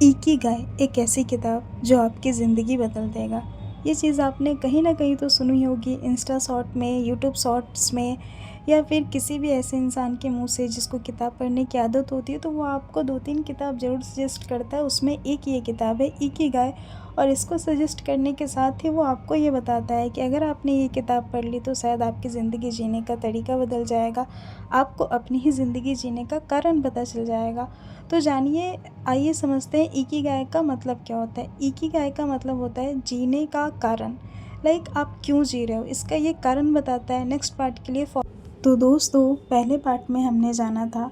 Ikigai एक ऐसी किताब जो आपकी ज़िंदगी बदल देगा। ये चीज़ आपने कहीं न कहीं तो सुनी होगी इंस्टा शॉर्ट में, यूट्यूब शॉर्ट्स में या फिर किसी भी ऐसे इंसान के मुँह से जिसको किताब पढ़ने की आदत होती है, तो वो आपको 2-3 किताब ज़रूर सजेस्ट करता है। उसमें एक ये किताब है इकिगाई, और इसको सजेस्ट करने के साथ ही वो आपको ये बताता है कि अगर आपने ये किताब पढ़ ली तो शायद आपकी ज़िंदगी जीने का तरीका बदल जाएगा, आपको अपनी ही ज़िंदगी जीने का कारण पता चल जाएगा। तो जानिए, आइए समझते हैं इकिगाई का मतलब क्या होता है। इकिगाई का मतलब होता है जीने का कारण, आप क्यों जी रहे हो, इसका ये कारण बताता है। नेक्स्ट पार्ट के लिए तो दोस्तों, पहले पार्ट में हमने जाना था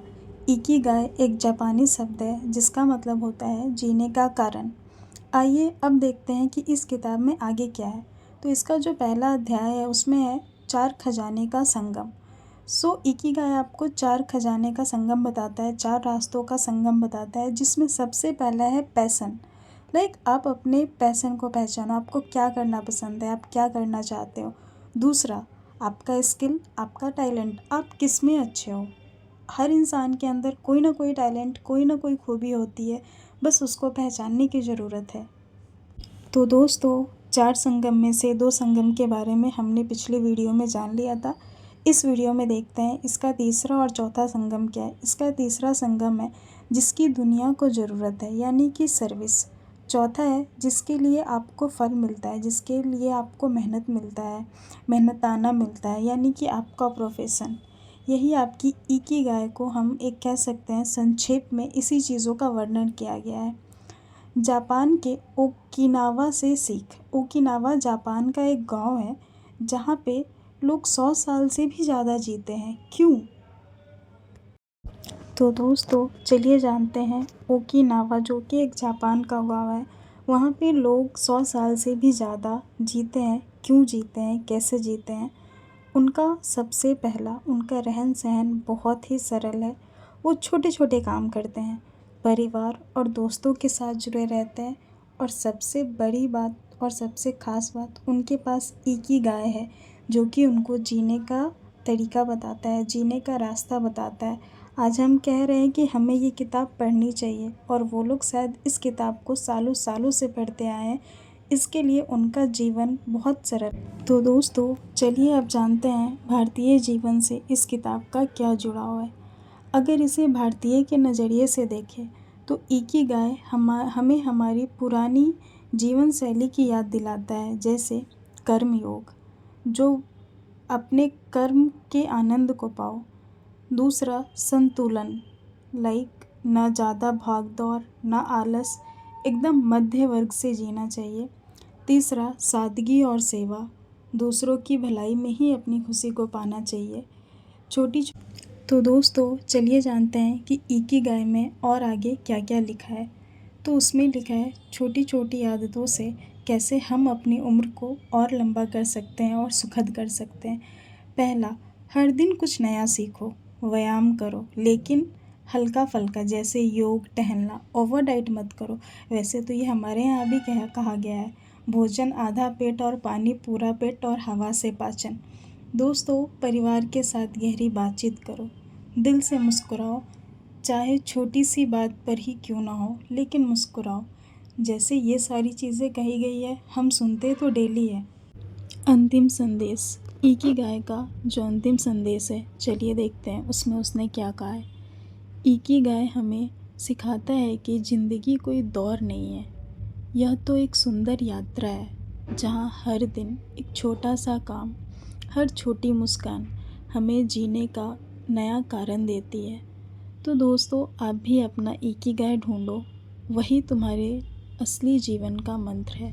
इकिगाई एक जापानी शब्द है जिसका मतलब होता है जीने का कारण। आइए अब देखते हैं कि इस किताब में आगे क्या है। तो इसका जो पहला अध्याय है उसमें है 4 खजाने का संगम। इकिगाई आपको 4 खजाने का संगम बताता है, 4 रास्तों का संगम बताता है, जिसमें सबसे पहला है पैशन। आप अपने पैशन को पहचानो, आपको क्या करना पसंद है, आप क्या करना चाहते हो। दूसरा, आपका स्किल, आपका टैलेंट, आप किस में अच्छे हो। हर इंसान के अंदर कोई ना कोई टैलेंट, कोई ना कोई खूबी होती है, बस उसको पहचानने की ज़रूरत है। तो दोस्तों, 4 संगम में से 2 संगम के बारे में हमने पिछले वीडियो में जान लिया था। इस वीडियो में देखते हैं इसका तीसरा और चौथा संगम क्या है। इसका तीसरा संगम है जिसकी दुनिया को ज़रूरत है, यानी कि सर्विस। चौथा है जिसके लिए आपको फल मिलता है, जिसके लिए आपको मेहनत मिलता है, मेहनताना मिलता है, यानी कि आपका प्रोफेशन। यही आपकी इकिगाई को हम एक कह सकते हैं, संक्षेप में इसी चीज़ों का वर्णन किया गया है। जापान के ओकिनावा से सीख। ओकिनावा जापान का एक गांव है जहाँ पे लोग 100 साल से भी ज़्यादा जीते हैं। क्यों? तो दोस्तों, चलिए जानते हैं ओकिनावा, जो कि एक जापान का गांव है, वहाँ पे लोग 100 साल से भी ज़्यादा जीते हैं। क्यों जीते हैं, कैसे जीते हैं? उनका सबसे पहला, उनका रहन सहन बहुत ही सरल है। वो छोटे छोटे काम करते हैं, परिवार और दोस्तों के साथ जुड़े रहते हैं, और सबसे बड़ी बात और सबसे ख़ास बात, उनके पास इकिगाई है जो कि उनको जीने का तरीका बताता है, जीने का रास्ता बताता है। आज हम कह रहे हैं कि हमें ये किताब पढ़नी चाहिए, और वो लोग शायद इस किताब को सालों सालों से पढ़ते आए हैं, इसके लिए उनका जीवन बहुत सरल। तो दोस्तों, चलिए अब जानते हैं भारतीय जीवन से इस किताब का क्या जुड़ाव है। अगर इसे भारतीय के नज़रिए से देखें तो इकिगाई हमें हमारी पुरानी जीवन शैली की याद दिलाता है, जैसे कर्म योग, जो अपने कर्म के आनंद को पाओ। दूसरा, संतुलन, ना ज़्यादा भाग दौड़, ना आलस, एकदम मध्य वर्ग से जीना चाहिए। तीसरा, सादगी और सेवा, दूसरों की भलाई में ही अपनी खुशी को पाना चाहिए। तो दोस्तों, चलिए जानते हैं कि इकिगाई में और आगे क्या क्या लिखा है। तो उसमें लिखा है छोटी छोटी आदतों से कैसे हम अपनी उम्र को और लंबा कर सकते हैं और सुखद कर सकते हैं। पहला, हर दिन कुछ नया सीखो, व्यायाम करो, लेकिन हल्का फुल्का, जैसे योग, टहलना। ओवर डाइट मत करो, वैसे तो ये हमारे यहाँ भी कहा गया है। भोजन आधा पेट और पानी पूरा पेट, और हवा से पाचन। दोस्तों, परिवार के साथ गहरी बातचीत करो, दिल से मुस्कुराओ, चाहे छोटी सी बात पर ही क्यों ना हो, लेकिन मुस्कुराओ। जैसे ये सारी चीज़ें कही गई है, हम सुनते तो डेली है। अंतिम संदेश, इकिगाई का जो अंतिम संदेश है, चलिए देखते हैं उसमें उसने क्या कहा है। इकिगाई हमें सिखाता है कि ज़िंदगी कोई दौर नहीं है, यह तो एक सुंदर यात्रा है जहाँ हर दिन एक छोटा सा काम, हर छोटी मुस्कान हमें जीने का नया कारण देती है। तो दोस्तों, आप भी अपना इकिगाई ढूंढो, वही तुम्हारे असली जीवन का मंत्र है।